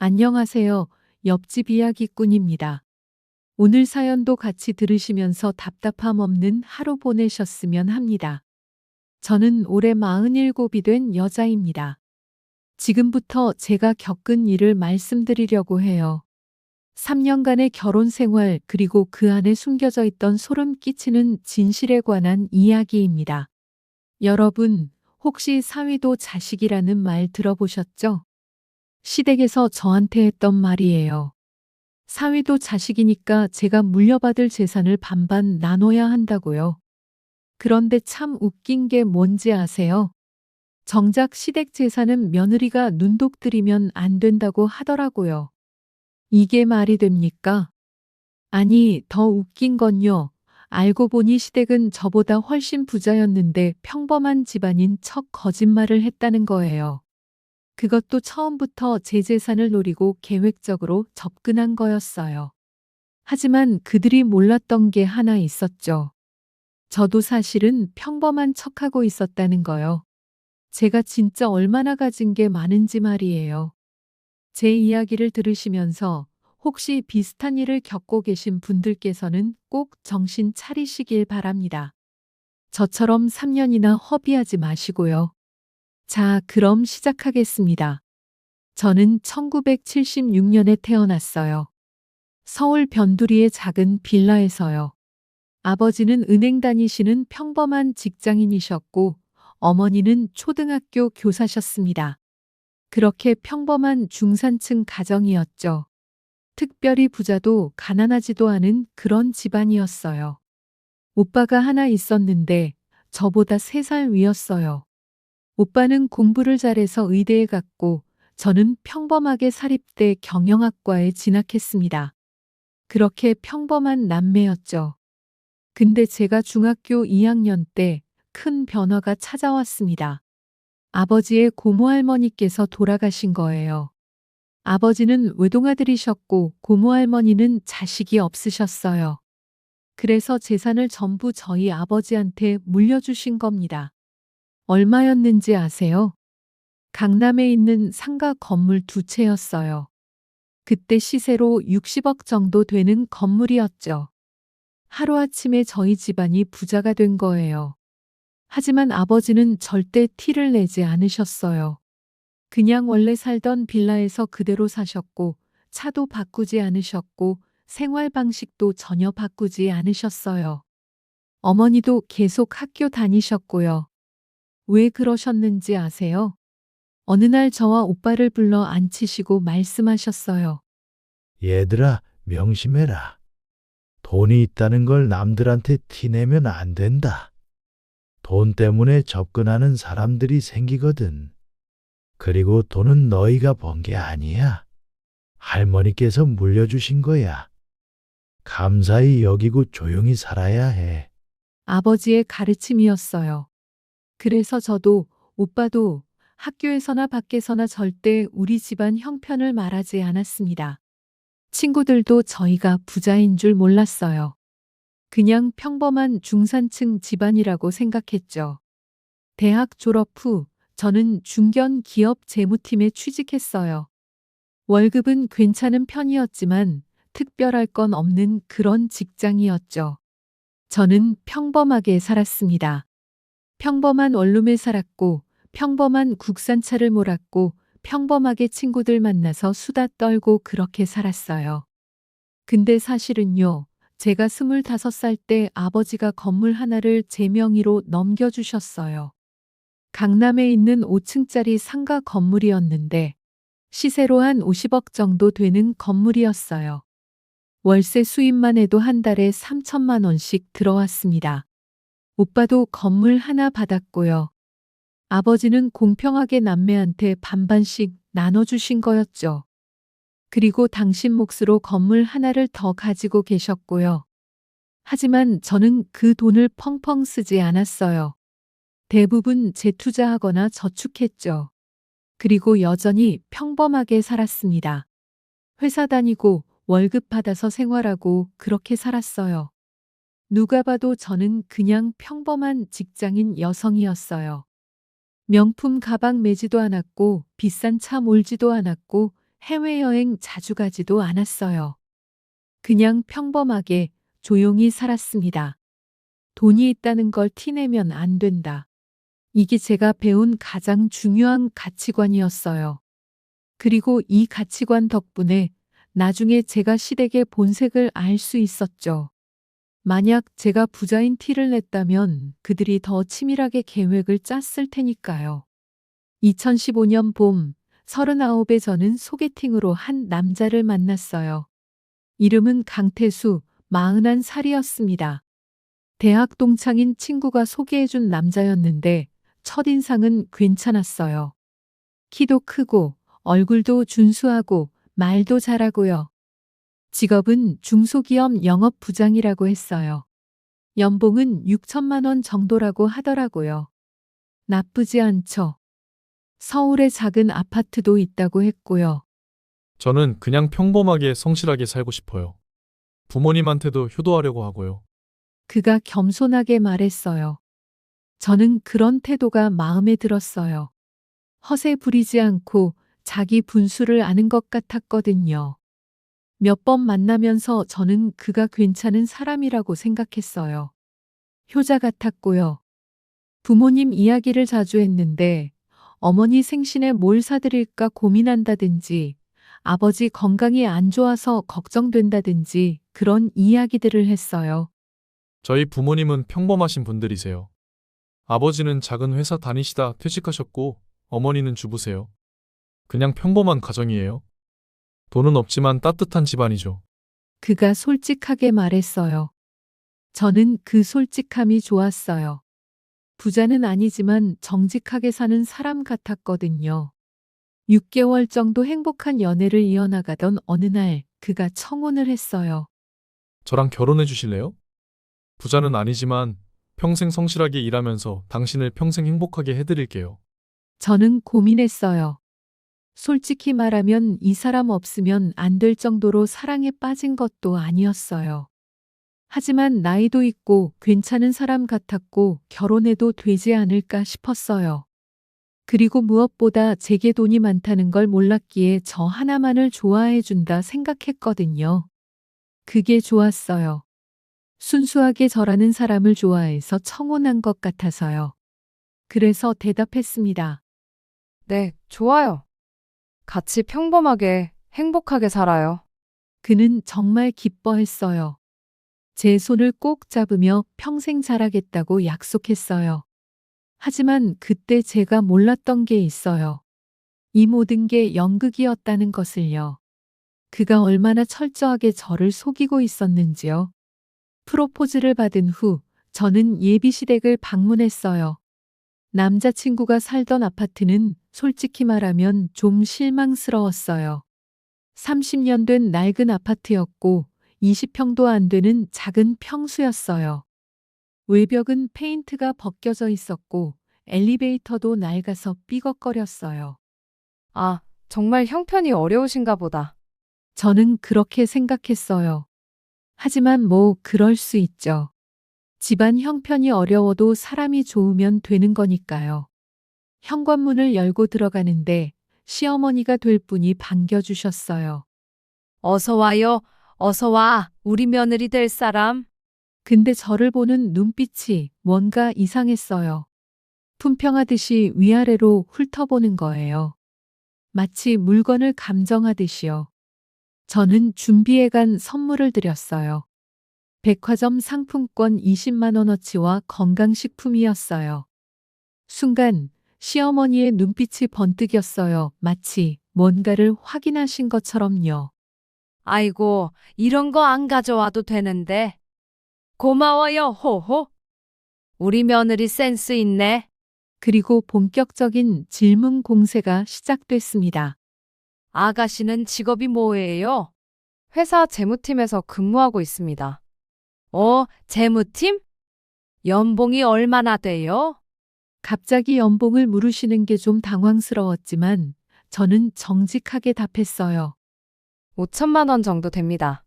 안녕하세요. 옆집 이야기꾼입니다. 오늘 사연도 같이 들으시면서 답답함 없는 하루 보내셨으면 합니다. 저는 올해 47이 된 여자입니다. 지금부터 제가 겪은 일을 말씀드리려고 해요. 3년간의 결혼 생활 그리고 그 안에 숨겨져 있던 소름 끼치는 진실에 관한 이야기입니다. 여러분, 혹시 사위도 자식이라는 말 들어보셨죠? 시댁에서 저한테 했던 말이에요. 사위도 자식이니까 제가 물려받을 재산을 반반 나눠야 한다고요. 그런데 참 웃긴 게 뭔지 아세요? 정작 시댁 재산은 며느리가 눈독 들이면 안 된다고 하더라고요. 이게 말이 됩니까? 아니, 더 웃긴 건요. 알고 보니 시댁은 저보다 훨씬 부자였는데 평범한 집안인 척 거짓말을 했다는 거예요. 그것도 처음부터 제 재산을 노리고 계획적으로 접근한 거였어요. 하지만 그들이 몰랐던 게 하나 있었죠. 저도 사실은 평범한 척하고 있었다는 거요. 제가 진짜 얼마나 가진 게 많은지 말이에요. 제 이야기를 들으시면서 혹시 비슷한 일을 겪고 계신 분들께서는 꼭 정신 차리시길 바랍니다. 저처럼 3년이나 허비하지 마시고요. 자, 그럼 시작하겠습니다. 저는 1976년에 태어났어요. 서울 변두리의 작은 빌라에서요. 아버지는 은행 다니시는 평범한 직장인이셨고, 어머니는 초등학교 교사셨습니다. 그렇게 평범한 중산층 가정이었죠. 특별히 부자도 가난하지도 않은 그런 집안이었어요. 오빠가 하나 있었는데, 저보다 3살 위였어요. 오빠는 공부를 잘해서 의대에 갔고, 저는 평범하게 사립대 경영학과에 진학했습니다. 그렇게 평범한 남매였죠. 근데 제가 중학교 2학년 때 큰 변화가 찾아왔습니다. 아버지의 고모할머니께서 돌아가신 거예요. 아버지는 외동아들이셨고 고모할머니는 자식이 없으셨어요. 그래서 재산을 전부 저희 아버지한테 물려주신 겁니다. 얼마였는지 아세요? 강남에 있는 상가 건물 2채였어요. 그때 시세로 60억 정도 되는 건물이었죠. 하루아침에 저희 집안이 부자가 된 거예요. 하지만 아버지는 절대 티를 내지 않으셨어요. 그냥 원래 살던 빌라에서 그대로 사셨고, 차도 바꾸지 않으셨고, 생활 방식도 전혀 바꾸지 않으셨어요. 어머니도 계속 학교 다니셨고요. 왜 그러셨는지 아세요? 어느 날 저와 오빠를 불러 앉히시고 말씀하셨어요. 얘들아, 명심해라. 돈이 있다는 걸 남들한테 티내면 안 된다. 돈 때문에 접근하는 사람들이 생기거든. 그리고 돈은 너희가 번 게 아니야. 할머니께서 물려주신 거야. 감사히 여기고 조용히 살아야 해. 아버지의 가르침이었어요. 그래서 저도 오빠도 학교에서나 밖에서나 절대 우리 집안 형편을 말하지 않았습니다. 친구들도 저희가 부자인 줄 몰랐어요. 그냥 평범한 중산층 집안이라고 생각했죠. 대학 졸업 후 저는 중견 기업 재무팀에 취직했어요. 월급은 괜찮은 편이었지만 특별할 건 없는 그런 직장이었죠. 저는 평범하게 살았습니다. 평범한 원룸에 살았고, 평범한 국산차를 몰았고, 평범하게 친구들 만나서 수다 떨고 그렇게 살았어요. 근데 사실은요, 제가 25살 때 아버지가 건물 하나를 제 명의로 넘겨주셨어요. 강남에 있는 5층짜리 상가 건물이었는데, 시세로 한 50억 정도 되는 건물이었어요. 월세 수입만 해도 한 달에 3천만 원씩 들어왔습니다. 오빠도 건물 하나 받았고요. 아버지는 공평하게 남매한테 반반씩 나눠주신 거였죠. 그리고 당신 몫으로 건물 하나를 더 가지고 계셨고요. 하지만 저는 그 돈을 펑펑 쓰지 않았어요. 대부분 재투자하거나 저축했죠. 그리고 여전히 평범하게 살았습니다. 회사 다니고 월급 받아서 생활하고 그렇게 살았어요. 누가 봐도 저는 그냥 평범한 직장인 여성이었어요. 명품 가방 매지도 않았고 비싼 차 몰지도 않았고 해외여행 자주 가지도 않았어요. 그냥 평범하게 조용히 살았습니다. 돈이 있다는 걸 티내면 안 된다. 이게 제가 배운 가장 중요한 가치관이었어요. 그리고 이 가치관 덕분에 나중에 제가 시댁의 본색을 알 수 있었죠. 만약 제가 부자인 티를 냈다면 그들이 더 치밀하게 계획을 짰을 테니까요. 2015년 봄, 39에 저는 소개팅으로 한 남자를 만났어요. 이름은 강태수, 41살이었습니다. 대학 동창인 친구가 소개해준 남자였는데 첫인상은 괜찮았어요. 키도 크고 얼굴도 준수하고 말도 잘하고요. 직업은 중소기업 영업부장이라고 했어요. 연봉은 6천만 원 정도라고 하더라고요. 나쁘지 않죠. 서울에 작은 아파트도 있다고 했고요. 저는 그냥 평범하게 성실하게 살고 싶어요. 부모님한테도 효도하려고 하고요. 그가 겸손하게 말했어요. 저는 그런 태도가 마음에 들었어요. 허세 부리지 않고 자기 분수를 아는 것 같았거든요. 몇 번 만나면서 저는 그가 괜찮은 사람이라고 생각했어요. 효자 같았고요. 부모님 이야기를 자주 했는데 어머니 생신에 뭘 사드릴까 고민한다든지 아버지 건강이 안 좋아서 걱정된다든지 그런 이야기들을 했어요. 저희 부모님은 평범하신 분들이세요. 아버지는 작은 회사 다니시다 퇴직하셨고 어머니는 주부세요. 그냥 평범한 가정이에요. 돈은 없지만 따뜻한 집안이죠. 그가 솔직하게 말했어요. 저는 그 솔직함이 좋았어요. 부자는 아니지만 정직하게 사는 사람 같았거든요. 6개월 정도 행복한 연애를 이어나가던 어느 날 그가 청혼을 했어요. 저랑 결혼해 주실래요? 부자는 아니지만 평생 성실하게 일하면서 당신을 평생 행복하게 해드릴게요. 저는 고민했어요. 솔직히 말하면 이 사람 없으면 안 될 정도로 사랑에 빠진 것도 아니었어요. 하지만 나이도 있고 괜찮은 사람 같았고 결혼해도 되지 않을까 싶었어요. 그리고 무엇보다 제게 돈이 많다는 걸 몰랐기에 저 하나만을 좋아해 준다 생각했거든요. 그게 좋았어요. 순수하게 저라는 사람을 좋아해서 청혼한 것 같아서요. 그래서 대답했습니다. 네, 좋아요. 같이 평범하게 행복하게 살아요. 그는 정말 기뻐했어요. 제 손을 꼭 잡으며 평생 잘하겠다고 약속했어요. 하지만 그때 제가 몰랐던 게 있어요. 이 모든 게 연극이었다는 것을요. 그가 얼마나 철저하게 저를 속이고 있었는지요. 프로포즈를 받은 후 저는 예비시댁을 방문했어요. 남자친구가 살던 아파트는 솔직히 말하면 좀 실망스러웠어요. 30년 된 낡은 아파트였고 20평도 안 되는 작은 평수였어요. 외벽은 페인트가 벗겨져 있었고 엘리베이터도 낡아서 삐걱거렸어요. 아, 정말 형편이 어려우신가 보다. 저는 그렇게 생각했어요. 하지만 뭐 그럴 수 있죠. 집안 형편이 어려워도 사람이 좋으면 되는 거니까요. 현관문을 열고 들어가는데 시어머니가 될 분이 반겨주셨어요. 어서 와요. 어서 와. 우리 며느리 될 사람. 근데 저를 보는 눈빛이 뭔가 이상했어요. 품평하듯이 위아래로 훑어보는 거예요. 마치 물건을 감정하듯이요. 저는 준비해간 선물을 드렸어요. 백화점 상품권 20만 원어치와 건강식품이었어요. 순간 시어머니의 눈빛이 번뜩였어요. 마치 뭔가를 확인하신 것처럼요. 아이고, 이런 거 안 가져와도 되는데. 고마워요, 호호. 우리 며느리 센스 있네. 그리고 본격적인 질문 공세가 시작됐습니다. 아가씨는 직업이 뭐예요? 회사 재무팀에서 근무하고 있습니다. 재무팀? 연봉이 얼마나 돼요? 갑자기 연봉을 물으시는 게 좀 당황스러웠지만 저는 정직하게 답했어요. 5천만 원 정도 됩니다.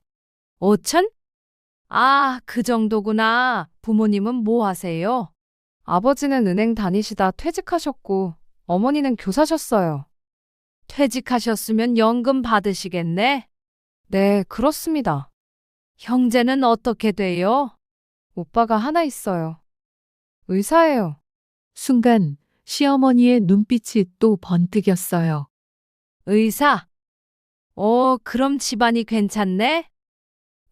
5천? 아, 그 정도구나. 부모님은 뭐 하세요? 아버지는 은행 다니시다 퇴직하셨고 어머니는 교사셨어요. 퇴직하셨으면 연금 받으시겠네? 네, 그렇습니다. 형제는 어떻게 돼요? 오빠가 하나 있어요. 의사예요. 순간 시어머니의 눈빛이 또 번뜩였어요. 의사? 그럼 집안이 괜찮네?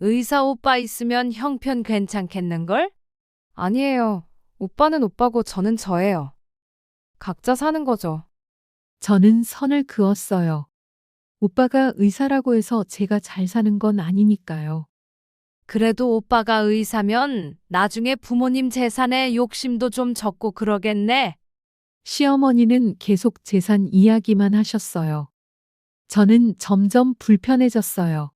의사 오빠 있으면 형편 괜찮겠는걸? 아니에요. 오빠는 오빠고 저는 저예요. 각자 사는 거죠. 저는 선을 그었어요. 오빠가 의사라고 해서 제가 잘 사는 건 아니니까요. 그래도 오빠가 의사면 나중에 부모님 재산에 욕심도 좀 적고 그러겠네. 시어머니는 계속 재산 이야기만 하셨어요. 저는 점점 불편해졌어요.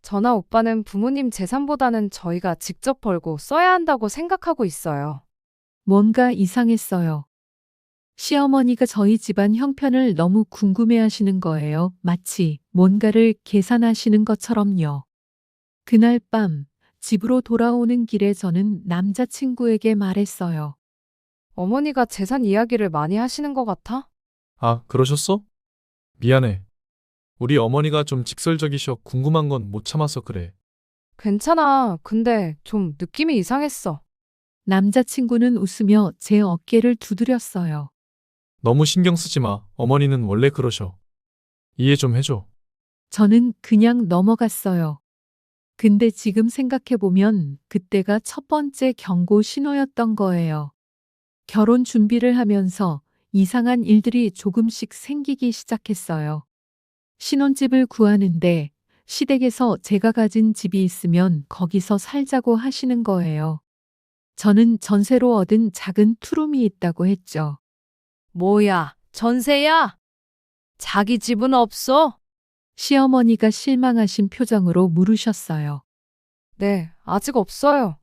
저나 오빠는 부모님 재산보다는 저희가 직접 벌고 써야 한다고 생각하고 있어요. 뭔가 이상했어요. 시어머니가 저희 집안 형편을 너무 궁금해 하시는 거예요. 마치 뭔가를 계산하시는 것처럼요. 그날 밤 집으로 돌아오는 길에 저는 남자친구에게 말했어요. 어머니가 재산 이야기를 많이 하시는 것 같아? 아, 그러셨어? 미안해. 우리 어머니가 좀 직설적이셔. 궁금한 건 못 참아서 그래. 괜찮아. 근데 좀 느낌이 이상했어. 남자친구는 웃으며 제 어깨를 두드렸어요. 너무 신경 쓰지 마. 어머니는 원래 그러셔. 이해 좀 해줘. 저는 그냥 넘어갔어요. 근데 지금 생각해보면 그때가 첫 번째 경고 신호였던 거예요. 결혼 준비를 하면서 이상한 일들이 조금씩 생기기 시작했어요. 신혼집을 구하는데 시댁에서 제가 가진 집이 있으면 거기서 살자고 하시는 거예요. 저는 전세로 얻은 작은 투룸이 있다고 했죠. 뭐야, 전세야? 자기 집은 없어? 시어머니가 실망하신 표정으로 물으셨어요. 네, 아직 없어요.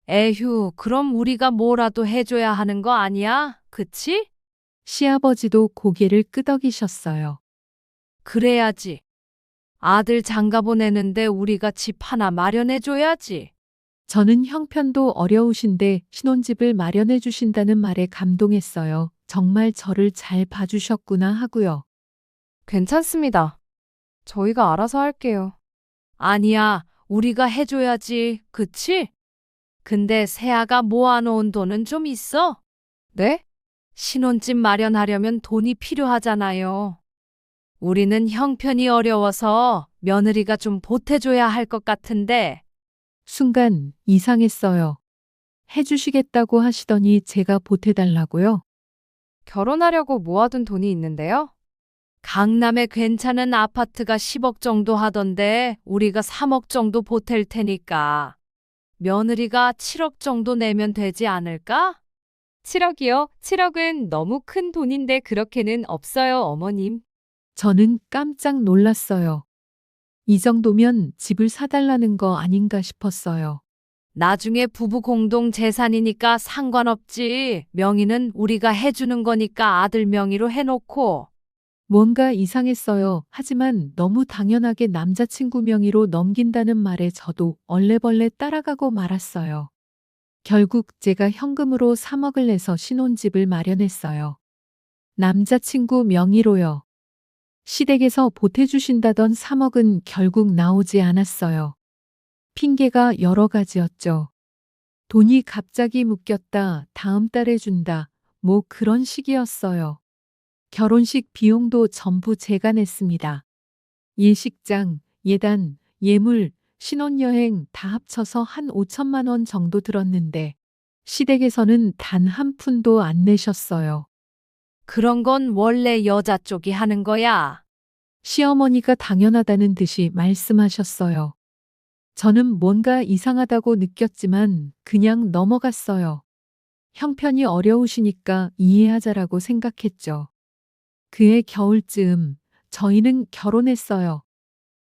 에휴, 그럼 우리가 뭐라도 해줘야 하는 거 아니야? 그치? 시아버지도 고개를 끄덕이셨어요. 그래야지. 아들 장가 보내는데 우리가 집 하나 마련해줘야지. 저는 형편도 어려우신데 신혼집을 마련해 주신다는 말에 감동했어요. 정말 저를 잘 봐주셨구나 하고요. 괜찮습니다. 저희가 알아서 할게요. 아니야, 우리가 해줘야지. 그치? 근데 세아가 모아놓은 돈은 좀 있어? 네? 신혼집 마련하려면 돈이 필요하잖아요. 우리는 형편이 어려워서 며느리가 좀 보태줘야 할 것 같은데. 순간 이상했어요. 해주시겠다고 하시더니 제가 보태달라고요? 결혼하려고 모아둔 돈이 있는데요. 강남에 괜찮은 아파트가 10억 정도 하던데 우리가 3억 정도 보탤 테니까 며느리가 7억 정도 내면 되지 않을까? 7억이요? 7억은 너무 큰 돈인데 그렇게는 없어요, 어머님. 저는 깜짝 놀랐어요. 이 정도면 집을 사달라는 거 아닌가 싶었어요. 나중에 부부 공동 재산이니까 상관없지. 명의는 우리가 해주는 거니까 아들 명의로 해놓고. 뭔가 이상했어요. 하지만 너무 당연하게 남자친구 명의로 넘긴다는 말에 저도 얼레벌레 따라가고 말았어요. 결국 제가 현금으로 3억을 내서 신혼집을 마련했어요. 남자친구 명의로요. 시댁에서 보태주신다던 3억은 결국 나오지 않았어요. 핑계가 여러 가지였죠. 돈이 갑자기 묶였다, 다음 달에 준다, 뭐 그런 식이었어요. 결혼식 비용도 전부 제가 냈습니다. 예식장, 예단, 예물, 신혼여행 다 합쳐서 한 5천만 원 정도 들었는데 시댁에서는 단 한 푼도 안 내셨어요. 그런 건 원래 여자 쪽이 하는 거야. 시어머니가 당연하다는 듯이 말씀하셨어요. 저는 뭔가 이상하다고 느꼈지만 그냥 넘어갔어요. 형편이 어려우시니까 이해하자라고 생각했죠. 그해 겨울쯤 저희는 결혼했어요.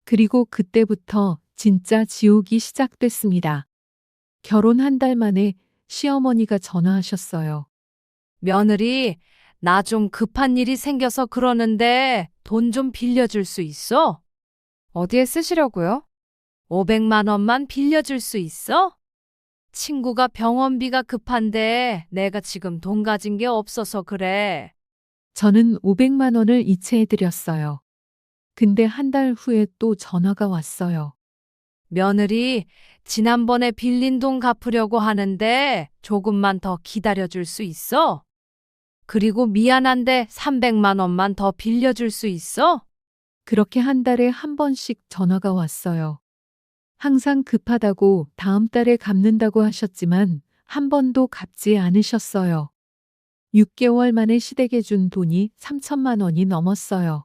그리고 그때부터 진짜 지옥이 시작됐습니다. 결혼 한 달 만에 시어머니가 전화하셨어요. 며느리, 나 좀 급한 일이 생겨서 그러는데 돈 좀 빌려줄 수 있어? 어디에 쓰시려고요? 500만 원만 빌려줄 수 있어? 친구가 병원비가 급한데 내가 지금 돈 가진 게 없어서 그래. 저는 500만 원을 이체해드렸어요. 근데 한 달 후에 또 전화가 왔어요. 며느리, 지난번에 빌린 돈 갚으려고 하는데 조금만 더 기다려줄 수 있어? 그리고 미안한데 300만 원만 더 빌려줄 수 있어? 그렇게 한 달에 한 번씩 전화가 왔어요. 항상 급하다고 다음 달에 갚는다고 하셨지만 한 번도 갚지 않으셨어요. 6개월 만에 시댁에 준 돈이 3천만 원이 넘었어요.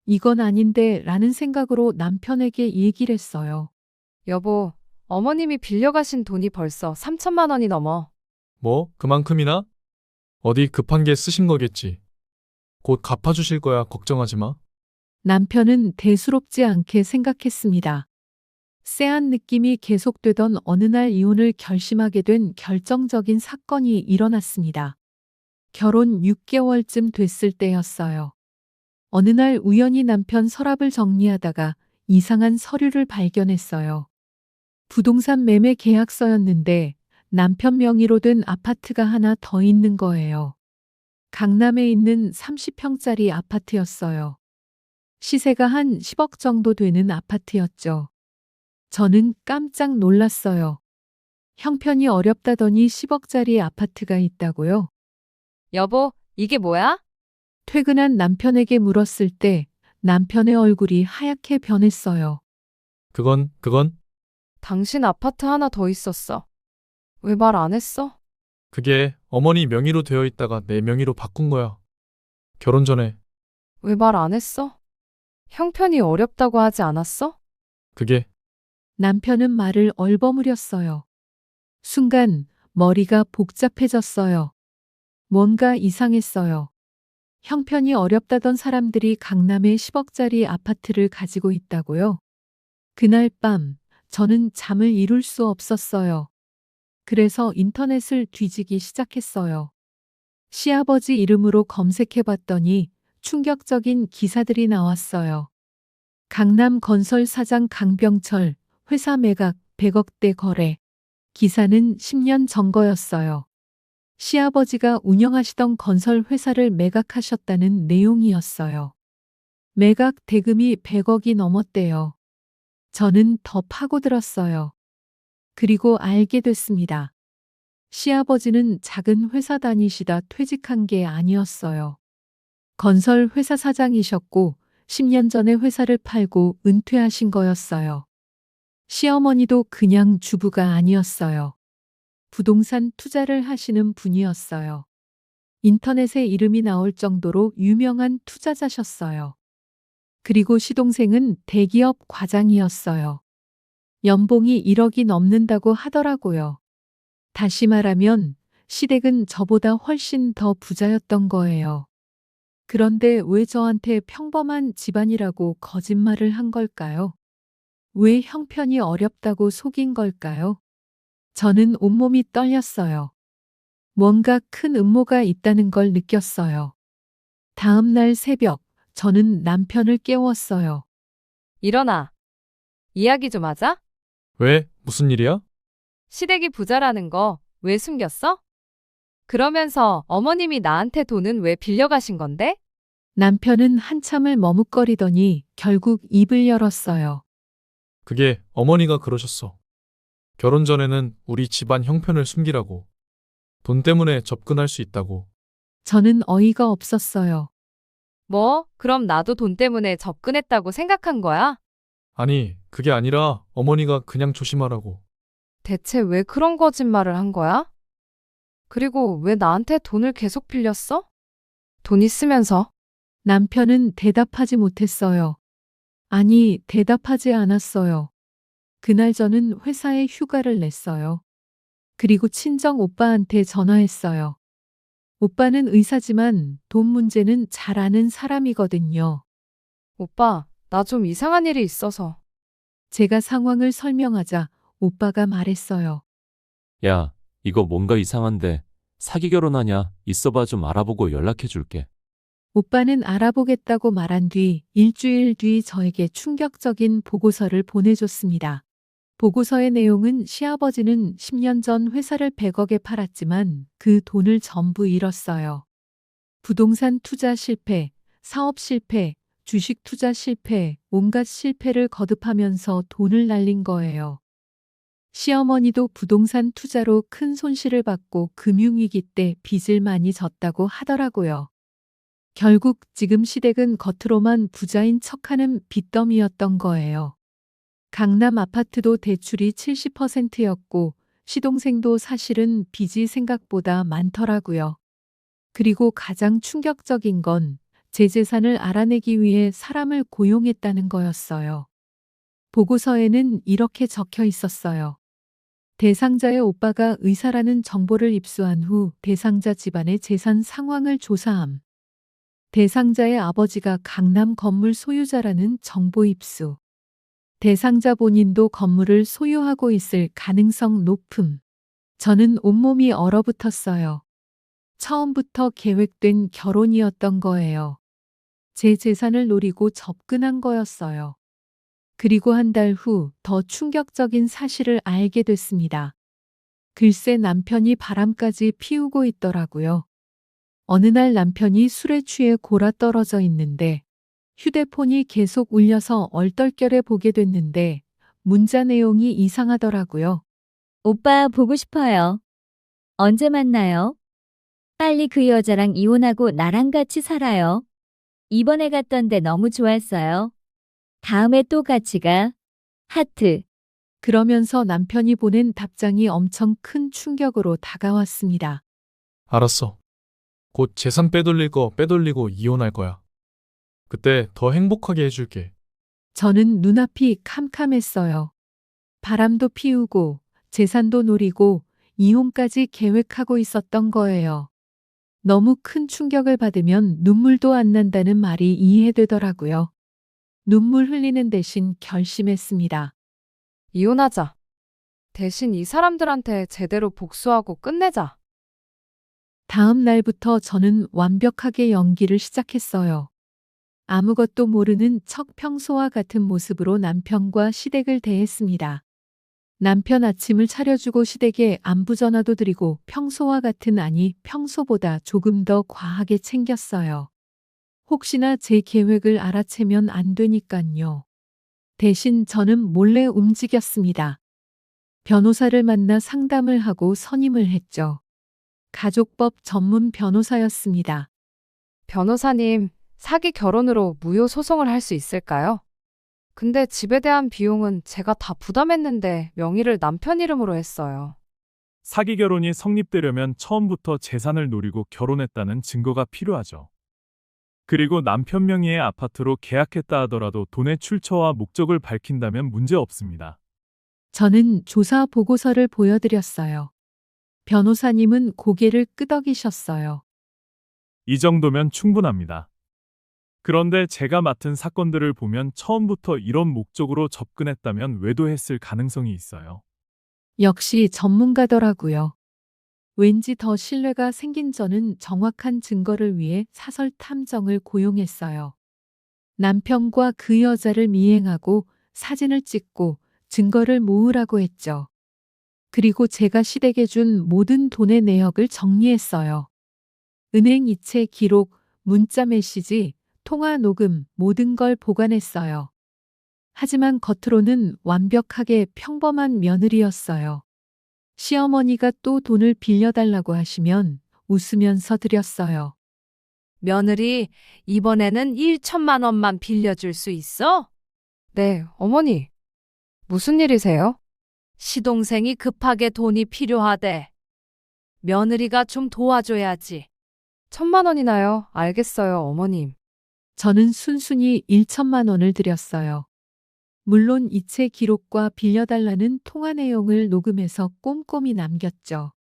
이건 아닌데 라는 생각으로 남편에게 얘기를 했어요. 여보, 어머님이 빌려가신 돈이 벌써 3천만 원이 넘어. 뭐, 그만큼이나? 어디 급한 게 쓰신 거겠지. 곧 갚아주실 거야, 걱정하지 마. 남편은 대수롭지 않게 생각했습니다. 쎄한 느낌이 계속되던 어느 날 이혼을 결심하게 된 결정적인 사건이 일어났습니다. 결혼 6개월쯤 됐을 때였어요. 어느 날 우연히 남편 서랍을 정리하다가 이상한 서류를 발견했어요. 부동산 매매 계약서였는데 남편 명의로 된 아파트가 하나 더 있는 거예요. 강남에 있는 30평짜리 아파트였어요. 시세가 한 10억 정도 되는 아파트였죠. 저는 깜짝 놀랐어요. 형편이 어렵다더니 10억짜리 아파트가 있다고요? 여보, 이게 뭐야? 퇴근한 남편에게 물었을 때 남편의 얼굴이 하얗게 변했어요. 그건 당신 아파트 하나 더 있었어. 왜 말 안 했어? 그게 어머니 명의로 되어 있다가 내 명의로 바꾼 거야. 결혼 전에. 왜 말 안 했어? 형편이 어렵다고 하지 않았어? 그게 남편은 말을 얼버무렸어요. 순간 머리가 복잡해졌어요. 뭔가 이상했어요. 형편이 어렵다던 사람들이 강남에 10억짜리 아파트를 가지고 있다고요? 그날 밤 저는 잠을 이룰 수 없었어요. 그래서 인터넷을 뒤지기 시작했어요. 시아버지 이름으로 검색해 봤더니 충격적인 기사들이 나왔어요. 강남 건설 사장 강병철, 회사 매각 100억대 거래. 기사는 10년 전 거였어요. 시아버지가 운영하시던 건설 회사를 매각하셨다는 내용이었어요. 매각 대금이 100억이 넘었대요. 저는 더 파고들었어요. 그리고 알게 됐습니다. 시아버지는 작은 회사 다니시다 퇴직한 게 아니었어요. 건설 회사 사장이셨고 10년 전에 회사를 팔고 은퇴하신 거였어요. 시어머니도 그냥 주부가 아니었어요. 부동산 투자를 하시는 분이었어요. 인터넷에 이름이 나올 정도로 유명한 투자자셨어요. 그리고 시동생은 대기업 과장이었어요. 연봉이 1억이 넘는다고 하더라고요. 다시 말하면 시댁은 저보다 훨씬 더 부자였던 거예요. 그런데 왜 저한테 평범한 집안이라고 거짓말을 한 걸까요? 왜 형편이 어렵다고 속인 걸까요? 저는 온몸이 떨렸어요. 뭔가 큰 음모가 있다는 걸 느꼈어요. 다음 날 새벽, 저는 남편을 깨웠어요. 일어나. 이야기 좀 하자. 왜? 무슨 일이야? 시댁이 부자라는 거 왜 숨겼어? 그러면서 어머님이 나한테 돈은 왜 빌려가신 건데? 남편은 한참을 머뭇거리더니 결국 입을 열었어요. 그게 어머니가 그러셨어. 결혼 전에는 우리 집안 형편을 숨기라고. 돈 때문에 접근할 수 있다고. 저는 어이가 없었어요. 뭐, 그럼 나도 돈 때문에 접근했다고 생각한 거야? 아니, 그게 아니라 어머니가 그냥 조심하라고. 대체 왜 그런 거짓말을 한 거야? 그리고 왜 나한테 돈을 계속 빌렸어? 돈 있으면서. 남편은 대답하지 못했어요. 아니, 대답하지 않았어요. 그날 저는 회사에 휴가를 냈어요. 그리고 친정 오빠한테 전화했어요. 오빠는 의사지만 돈 문제는 잘 아는 사람이거든요. 오빠, 나 좀 이상한 일이 있어서. 제가 상황을 설명하자 오빠가 말했어요. 야, 이거 뭔가 이상한데 사기 결혼하냐? 있어봐 좀 알아보고 연락해 줄게. 오빠는 알아보겠다고 말한 뒤 일주일 뒤 저에게 충격적인 보고서를 보내줬습니다. 보고서의 내용은 시아버지는 10년 전 회사를 100억에 팔았지만 그 돈을 전부 잃었어요. 부동산 투자 실패, 사업 실패, 주식 투자 실패, 온갖 실패를 거듭하면서 돈을 날린 거예요. 시어머니도 부동산 투자로 큰 손실을 받고 금융위기 때 빚을 많이 졌다고 하더라고요. 결국 지금 시댁은 겉으로만 부자인 척하는 빚더미였던 거예요. 강남 아파트도 대출이 70%였고 시동생도 사실은 빚이 생각보다 많더라고요. 그리고 가장 충격적인 건 제 재산을 알아내기 위해 사람을 고용했다는 거였어요. 보고서에는 이렇게 적혀 있었어요. 대상자의 오빠가 의사라는 정보를 입수한 후 대상자 집안의 재산 상황을 조사함. 대상자의 아버지가 강남 건물 소유자라는 정보 입수. 대상자 본인도 건물을 소유하고 있을 가능성 높음. 저는 온몸이 얼어붙었어요. 처음부터 계획된 결혼이었던 거예요. 제 재산을 노리고 접근한 거였어요. 그리고 한 달 후 더 충격적인 사실을 알게 됐습니다. 글쎄 남편이 바람까지 피우고 있더라고요. 어느 날 남편이 술에 취해 골아 떨어져 있는데 휴대폰이 계속 울려서 얼떨결에 보게 됐는데 문자 내용이 이상하더라고요. 오빠 보고 싶어요. 언제 만나요? 빨리 그 여자랑 이혼하고 나랑 같이 살아요. 이번에 갔던데 너무 좋았어요. 다음에 또 같이 가. 하트. 그러면서 남편이 보낸 답장이 엄청 큰 충격으로 다가왔습니다. 알았어. 곧 재산 빼돌릴 거 빼돌리고 이혼할 거야. 그때 더 행복하게 해줄게. 저는 눈앞이 캄캄했어요. 바람도 피우고 재산도 노리고 이혼까지 계획하고 있었던 거예요. 너무 큰 충격을 받으면 눈물도 안 난다는 말이 이해되더라고요. 눈물 흘리는 대신 결심했습니다. 이혼하자. 대신 이 사람들한테 제대로 복수하고 끝내자. 다음 날부터 저는 완벽하게 연기를 시작했어요. 아무것도 모르는 척 평소와 같은 모습으로 남편과 시댁을 대했습니다. 남편 아침을 차려주고 시댁에 안부 전화도 드리고 평소와 같은 아니 평소보다 조금 더 과하게 챙겼어요. 혹시나 제 계획을 알아채면 안 되니깐요. 대신 저는 몰래 움직였습니다. 변호사를 만나 상담을 하고 선임을 했죠. 가족법 전문 변호사였습니다. 변호사님, 사기 결혼으로 무효 소송을 할 수 있을까요? 근데 집에 대한 비용은 제가 다 부담했는데 명의를 남편 이름으로 했어요. 사기 결혼이 성립되려면 처음부터 재산을 노리고 결혼했다는 증거가 필요하죠. 그리고 남편 명의의 아파트로 계약했다 하더라도 돈의 출처와 목적을 밝힌다면 문제 없습니다. 저는 조사 보고서를 보여드렸어요. 변호사님은 고개를 끄덕이셨어요. 이 정도면 충분합니다. 그런데 제가 맡은 사건들을 보면 처음부터 이런 목적으로 접근했다면 외도했을 가능성이 있어요. 역시 전문가더라고요. 왠지 더 신뢰가 생긴 저는 정확한 증거를 위해 사설 탐정을 고용했어요. 남편과 그 여자를 미행하고 사진을 찍고 증거를 모으라고 했죠. 그리고 제가 시댁에 준 모든 돈의 내역을 정리했어요. 은행 이체 기록, 문자 메시지, 통화 녹음 모든 걸 보관했어요. 하지만 겉으로는 완벽하게 평범한 며느리였어요. 시어머니가 또 돈을 빌려달라고 하시면 웃으면서 드렸어요. 며느리, 이번에는 1천만 원만 빌려줄 수 있어? 네, 어머니. 무슨 일이세요? 시동생이 급하게 돈이 필요하대. 며느리가 좀 도와줘야지. 1,000만 원이나요? 알겠어요, 어머님. 저는 순순히 1천만 원을 드렸어요. 물론 이체 기록과 빌려달라는 통화 내용을 녹음해서 꼼꼼히 남겼죠.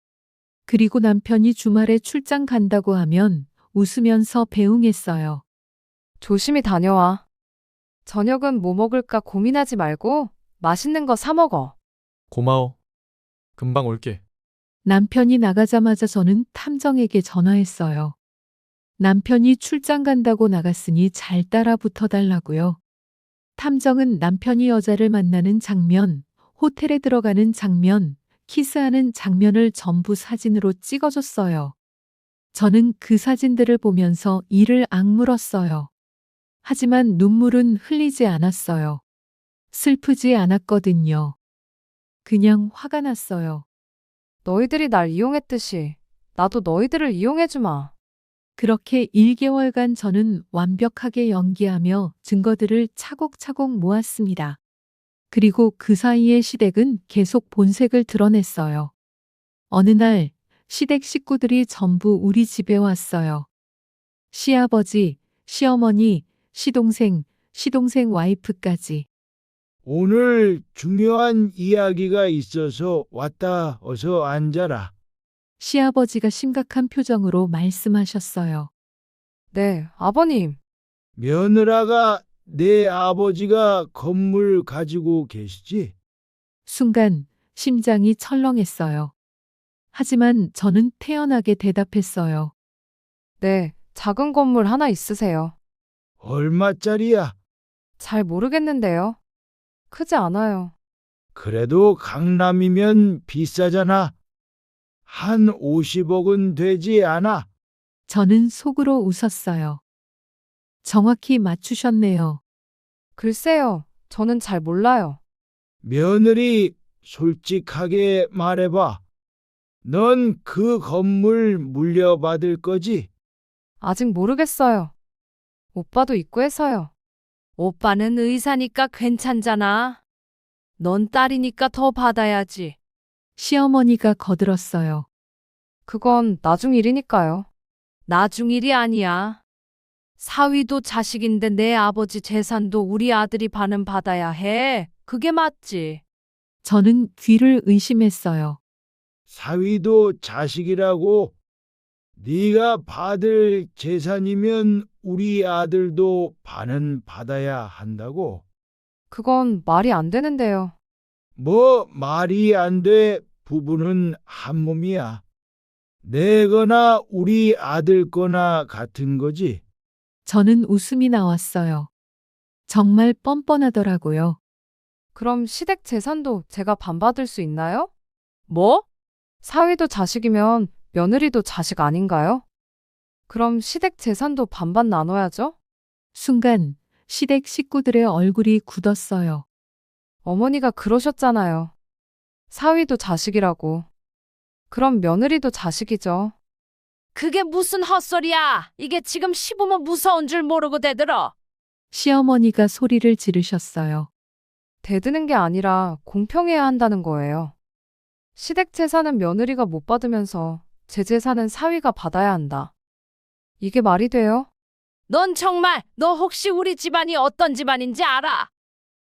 그리고 남편이 주말에 출장 간다고 하면 웃으면서 배웅했어요. 조심히 다녀와. 저녁은 뭐 먹을까 고민하지 말고 맛있는 거 사 먹어. 고마워. 금방 올게. 남편이 나가자마자 저는 탐정에게 전화했어요. 남편이 출장 간다고 나갔으니 잘 따라 붙어 달라고요. 탐정은 남편이 여자를 만나는 장면, 호텔에 들어가는 장면, 키스하는 장면을 전부 사진으로 찍어줬어요. 저는 그 사진들을 보면서 이를 악물었어요. 하지만 눈물은 흘리지 않았어요. 슬프지 않았거든요. 그냥 화가 났어요. 너희들이 날 이용했듯이 나도 너희들을 이용해주마. 그렇게 1개월간 저는 완벽하게 연기하며 증거들을 차곡차곡 모았습니다. 그리고 그 사이에 시댁은 계속 본색을 드러냈어요. 어느 날 시댁 식구들이 전부 우리 집에 왔어요. 시아버지, 시어머니, 시동생, 시동생 와이프까지. 오늘 중요한 이야기가 있어서 왔다. 어서 앉아라. 시아버지가 심각한 표정으로 말씀하셨어요. 네, 아버님. 며느라가 내 아버지가 건물 가지고 계시지? 순간 심장이 철렁했어요. 하지만 저는 태연하게 대답했어요. 네, 작은 건물 하나 있으세요. 얼마짜리야? 잘 모르겠는데요. 크지 않아요. 그래도 강남이면 비싸잖아. 한 50억은 되지 않아? 저는 속으로 웃었어요. 정확히 맞추셨네요. 글쎄요, 저는 잘 몰라요. 며느리 솔직하게 말해봐. 넌 그 건물 물려받을 거지? 아직 모르겠어요. 오빠도 있고 해서요. 오빠는 의사니까 괜찮잖아. 넌 딸이니까 더 받아야지. 시어머니가 거들었어요. 그건 나중 일이니까요. 나중 일이 아니야. 사위도 자식인데 내 아버지 재산도 우리 아들이 반은 받아야 해. 그게 맞지. 저는 귀를 의심했어요. 사위도 자식이라고? 네가 받을 재산이면 우리 아들도 반은 받아야 한다고? 그건 말이 안 되는데요. 뭐 말이 안 돼. 부부는 한 몸이야. 내 거나 우리 아들 거나 같은 거지. 저는 웃음이 나왔어요. 정말 뻔뻔하더라고요. 그럼 시댁 재산도 제가 반 받을 수 있나요? 뭐? 사위도 자식이면 며느리도 자식 아닌가요? 그럼 시댁 재산도 반반 나눠야죠? 순간 시댁 식구들의 얼굴이 굳었어요. 어머니가 그러셨잖아요. 사위도 자식이라고. 그럼 며느리도 자식이죠. 그게 무슨 헛소리야. 이게 지금 시부모 무서운 줄 모르고 대들어. 시어머니가 소리를 지르셨어요. 대드는 게 아니라 공평해야 한다는 거예요. 시댁 재산은 며느리가 못 받으면서 제 재산은 사위가 받아야 한다. 이게 말이 돼요? 넌 정말 너 혹시 우리 집안이 어떤 집안인지 알아?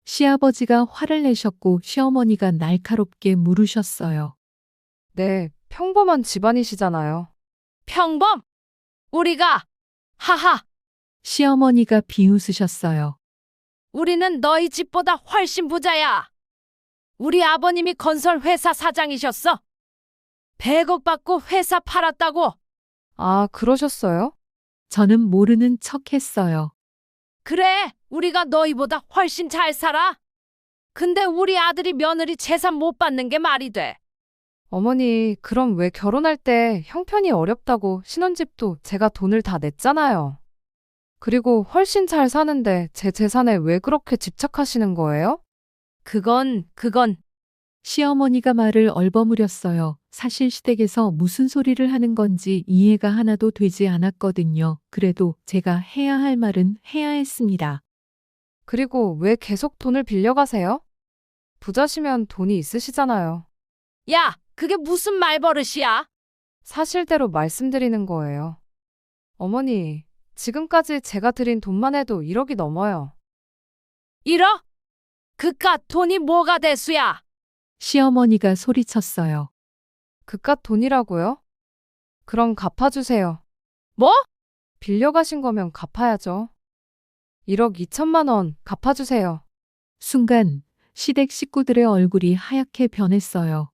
시아버지가 화를 내셨고 시어머니가 날카롭게 물으셨어요. 네, 평범한 집안이시잖아요. 평범? 우리가 하하. 시어머니가 비웃으셨어요. 우리는 너희 집보다 훨씬 부자야. 우리 아버님이 건설회사 사장이셨어. 100억 받고 회사 팔았다고. 아, 그러셨어요? 저는 모르는 척 했어요. 그래, 우리가 너희보다 훨씬 잘 살아. 근데 우리 아들이 며느리 재산 못 받는 게 말이 돼. 어머니, 그럼 왜 결혼할 때 형편이 어렵다고 신혼집도 제가 돈을 다 냈잖아요. 그리고 훨씬 잘 사는데 제 재산에 왜 그렇게 집착하시는 거예요? 그건 시어머니가 말을 얼버무렸어요. 사실 시댁에서 무슨 소리를 하는 건지 이해가 하나도 되지 않았거든요. 그래도 제가 해야 할 말은 해야 했습니다. 그리고 왜 계속 돈을 빌려가세요? 부자시면 돈이 있으시잖아요. 야, 그게 무슨 말버릇이야? 사실대로 말씀드리는 거예요. 어머니, 지금까지 제가 드린 돈만 해도 1억이 넘어요. 1억? 그깟 돈이 뭐가 대수야? 시어머니가 소리쳤어요. 그깟 돈이라고요? 그럼 갚아주세요. 뭐? 빌려가신 거면 갚아야죠. 1억 2천만 원 갚아주세요. 순간 시댁 식구들의 얼굴이 하얗게 변했어요.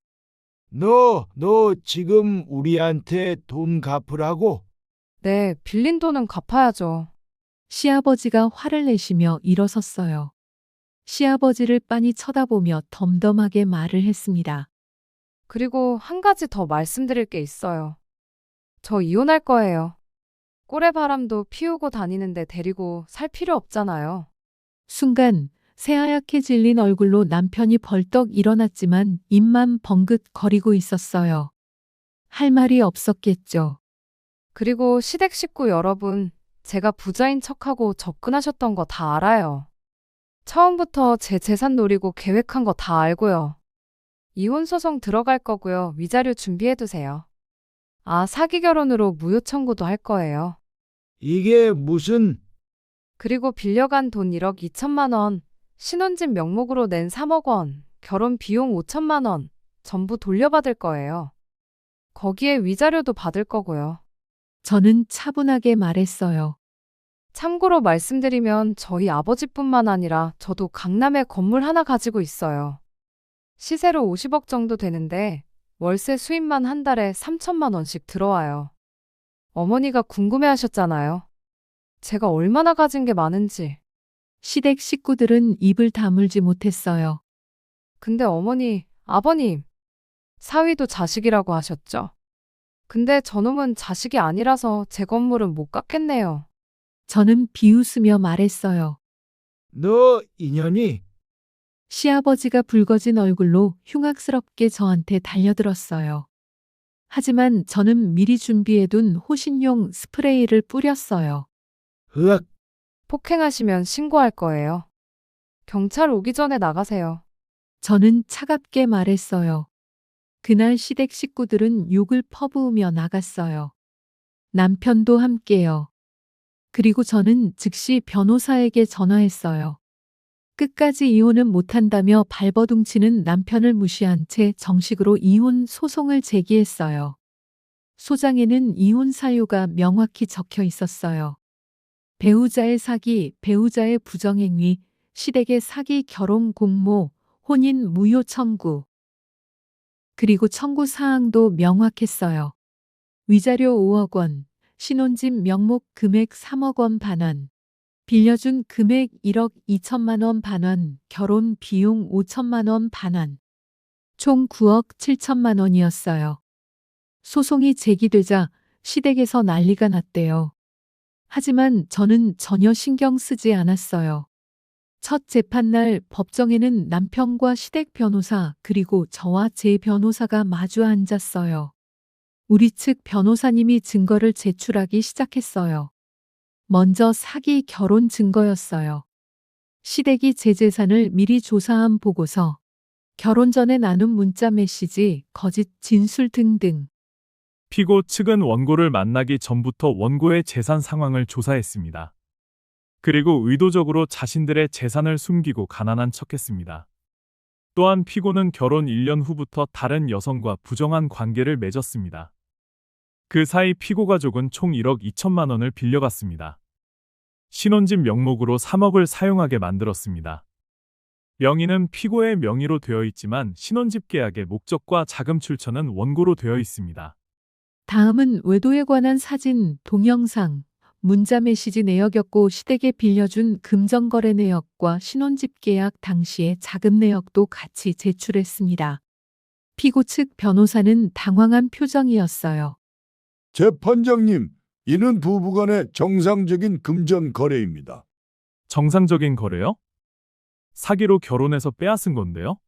너 지금 우리한테 돈 갚으라고? 네, 빌린 돈은 갚아야죠. 시아버지가 화를 내시며 일어섰어요. 시아버지를 빤히 쳐다보며 덤덤하게 말을 했습니다. 그리고 한 가지 더 말씀드릴 게 있어요. 저 이혼할 거예요. 꼴의 바람도 피우고 다니는데 데리고 살 필요 없잖아요. 순간 새하얗게 질린 얼굴로 남편이 벌떡 일어났지만 입만 벙긋 거리고 있었어요. 할 말이 없었겠죠. 그리고 시댁 식구 여러분, 제가 부자인 척하고 접근하셨던 거 다 알아요. 처음부터 제 재산 노리고 계획한 거 다 알고요. 이혼 소송 들어갈 거고요. 위자료 준비해 두세요. 아, 사기 결혼으로 무효 청구도 할 거예요. 이게 무슨 그리고 빌려간 돈 1억 2천만 원, 신혼집 명목으로 낸 3억 원, 결혼 비용 5천만 원, 전부 돌려받을 거예요. 거기에 위자료도 받을 거고요. 저는 차분하게 말했어요. 참고로 말씀드리면 저희 아버지뿐만 아니라 저도 강남에 건물 하나 가지고 있어요. 시세로 50억 정도 되는데 월세 수입만 한 달에 3천만 원씩 들어와요. 어머니가 궁금해하셨잖아요. 제가 얼마나 가진 게 많은지. 시댁 식구들은 입을 다물지 못했어요. 근데 어머니, 아버님, 사위도 자식이라고 하셨죠? 근데 저놈은 자식이 아니라서 제 건물은 못 갖겠네요. 저는 비웃으며 말했어요. 너 인연이 시아버지가 붉어진 얼굴로 흉악스럽게 저한테 달려들었어요. 하지만 저는 미리 준비해둔 호신용 스프레이를 뿌렸어요. 으악 폭행하시면 신고할 거예요. 경찰 오기 전에 나가세요. 저는 차갑게 말했어요. 그날 시댁 식구들은 욕을 퍼부으며 나갔어요. 남편도 함께요. 그리고 저는 즉시 변호사에게 전화했어요. 끝까지 이혼은 못한다며 발버둥치는 남편을 무시한 채 정식으로 이혼 소송을 제기했어요. 소장에는 이혼 사유가 명확히 적혀 있었어요. 배우자의 사기, 배우자의 부정행위, 시댁의 사기 결혼 공모, 혼인 무효 청구. 그리고 청구 사항도 명확했어요. 위자료 5억 원, 신혼집 명목 금액 3억 원 반환, 빌려준 금액 1억 2천만 원 반환, 결혼 비용 5천만 원 반환. 총 9억 7천만 원이었어요. 소송이 제기되자 시댁에서 난리가 났대요. 하지만 저는 전혀 신경 쓰지 않았어요. 첫 재판날 법정에는 남편과 시댁 변호사 그리고 저와 제 변호사가 마주 앉았어요. 우리 측 변호사님이 증거를 제출하기 시작했어요. 먼저 사기 결혼 증거였어요. 시댁이 제 재산을 미리 조사한 보고서, 결혼 전에 나눈 문자 메시지, 거짓 진술 등등. 피고 측은 원고를 만나기 전부터 원고의 재산 상황을 조사했습니다. 그리고 의도적으로 자신들의 재산을 숨기고 가난한 척했습니다. 또한 피고는 결혼 1년 후부터 다른 여성과 부정한 관계를 맺었습니다. 그 사이 피고 가족은 총 1억 2천만 원을 빌려갔습니다. 신혼집 명목으로 3억을 사용하게 만들었습니다. 명의는 피고의 명의로 되어 있지만 신혼집 계약의 목적과 자금 출처는 원고로 되어 있습니다. 다음은 외도에 관한 사진, 동영상, 문자 메시지 내역이었고 시댁에 빌려준 금전거래 내역과 신혼집 계약 당시의 자금 내역도 같이 제출했습니다. 피고 측 변호사는 당황한 표정이었어요. 재판장님, 이는 부부간의 정상적인 금전 거래입니다. 정상적인 거래요? 사기로 결혼해서 빼앗은 건데요?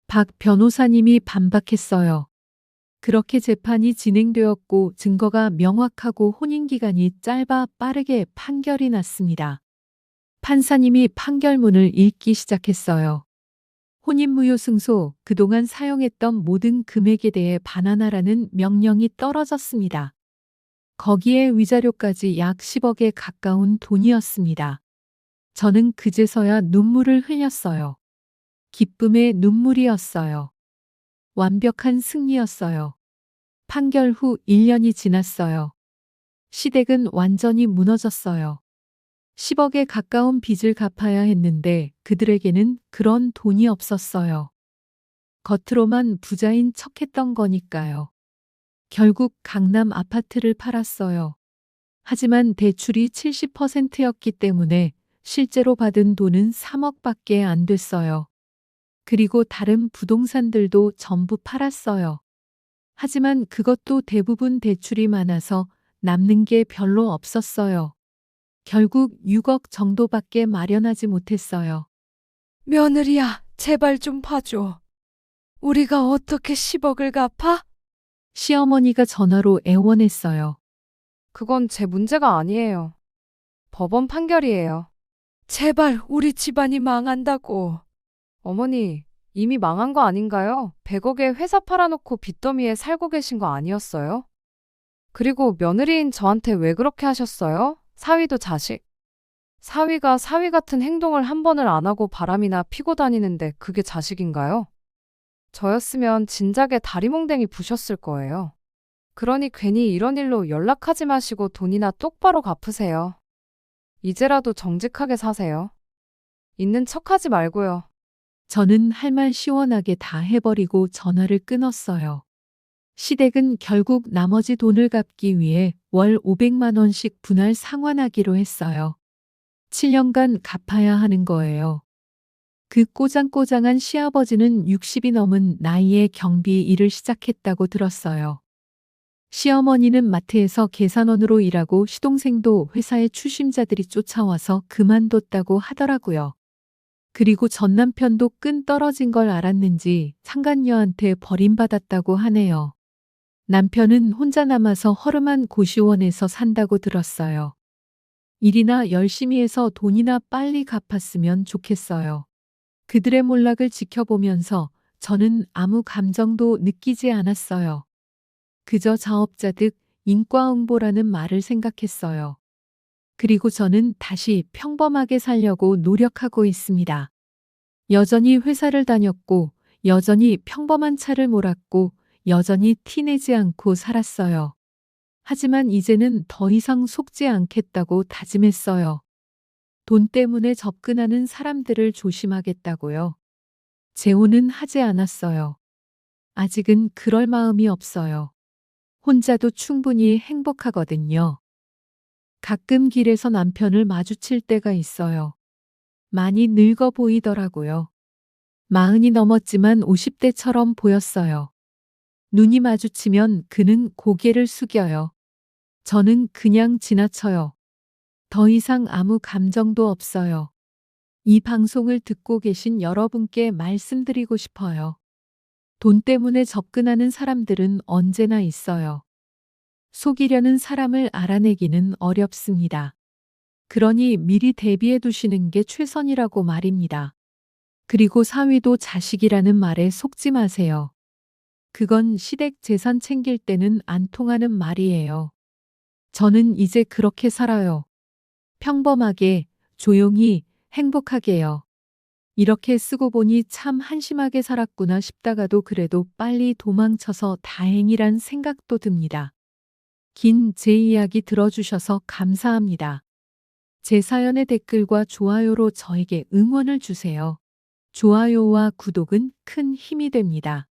박 변호사님이 반박했어요. 그렇게 재판이 진행되었고 증거가 명확하고 혼인기간이 짧아 빠르게 판결이 났습니다. 판사님이 판결문을 읽기 시작했어요. 혼인무효 승소, 그동안 사용했던 모든 금액에 대해 반환하라는 명령이 떨어졌습니다. 거기에 위자료까지 약 10억에 가까운 돈이었습니다. 저는 그제서야 눈물을 흘렸어요. 기쁨의 눈물이었어요. 완벽한 승리였어요. 판결 후 1년이 지났어요. 시댁은 완전히 무너졌어요. 10억에 가까운 빚을 갚아야 했는데 그들에게는 그런 돈이 없었어요. 겉으로만 부자인 척했던 거니까요. 결국 강남 아파트를 팔았어요. 하지만 대출이 70%였기 때문에 실제로 받은 돈은 3억밖에 안 됐어요. 그리고 다른 부동산들도 전부 팔았어요. 하지만 그것도 대부분 대출이 많아서 남는 게 별로 없었어요. 결국 6억 정도밖에 마련하지 못했어요. 며느리야, 제발 좀 봐줘. 우리가 어떻게 10억을 갚아? 시어머니가 전화로 애원했어요. 그건 제 문제가 아니에요. 법원 판결이에요. 제발 우리 집안이 망한다고. 어머니, 이미 망한 거 아닌가요? 100억에 회사 팔아놓고 빚더미에 살고 계신 거 아니었어요? 그리고 며느리인 저한테 왜 그렇게 하셨어요? 사위도 자식. 사위가 사위 같은 행동을 한 번을 안 하고 바람이나 피고 다니는데 그게 자식인가요? 저였으면 진작에 다리몽댕이 부셨을 거예요. 그러니 괜히 이런 일로 연락하지 마시고 돈이나 똑바로 갚으세요. 이제라도 정직하게 사세요. 있는 척하지 말고요. 저는 할 말 시원하게 다 해버리고 전화를 끊었어요. 시댁은 결국 나머지 돈을 갚기 위해 월 500만 원씩 분할 상환하기로 했어요. 7년간 갚아야 하는 거예요. 그 꼬장꼬장한 시아버지는 60이 넘은 나이에 경비 일을 시작했다고 들었어요. 시어머니는 마트에서 계산원으로 일하고 시동생도 회사의 추심자들이 쫓아와서 그만뒀다고 하더라고요. 그리고 전 남편도 끈 떨어진 걸 알았는지 상간녀한테 버림받았다고 하네요. 남편은 혼자 남아서 허름한 고시원에서 산다고 들었어요. 일이나 열심히 해서 돈이나 빨리 갚았으면 좋겠어요. 그들의 몰락을 지켜보면서 저는 아무 감정도 느끼지 않았어요. 그저 자업자득 인과응보라는 말을 생각했어요. 그리고 저는 다시 평범하게 살려고 노력하고 있습니다. 여전히 회사를 다녔고, 여전히 평범한 차를 몰았고, 여전히 티내지 않고 살았어요. 하지만 이제는 더 이상 속지 않겠다고 다짐했어요. 돈 때문에 접근하는 사람들을 조심하겠다고요. 재혼은 하지 않았어요. 아직은 그럴 마음이 없어요. 혼자도 충분히 행복하거든요. 가끔 길에서 남편을 마주칠 때가 있어요. 많이 늙어 보이더라고요. 40이 넘었지만 50대처럼 보였어요. 눈이 마주치면 그는 고개를 숙여요. 저는 그냥 지나쳐요. 더 이상 아무 감정도 없어요. 이 방송을 듣고 계신 여러분께 말씀드리고 싶어요. 돈 때문에 접근하는 사람들은 언제나 있어요. 속이려는 사람을 알아내기는 어렵습니다. 그러니 미리 대비해 두시는 게 최선이라고 말입니다. 그리고 사위도 자식이라는 말에 속지 마세요. 그건 시댁 재산 챙길 때는 안 통하는 말이에요. 저는 이제 그렇게 살아요. 평범하게, 조용히, 행복하게요. 이렇게 쓰고 보니 참 한심하게 살았구나 싶다가도 그래도 빨리 도망쳐서 다행이란 생각도 듭니다. 긴 제 이야기 들어주셔서 감사합니다. 제 사연의 댓글과 좋아요로 저에게 응원을 주세요. 좋아요와 구독은 큰 힘이 됩니다.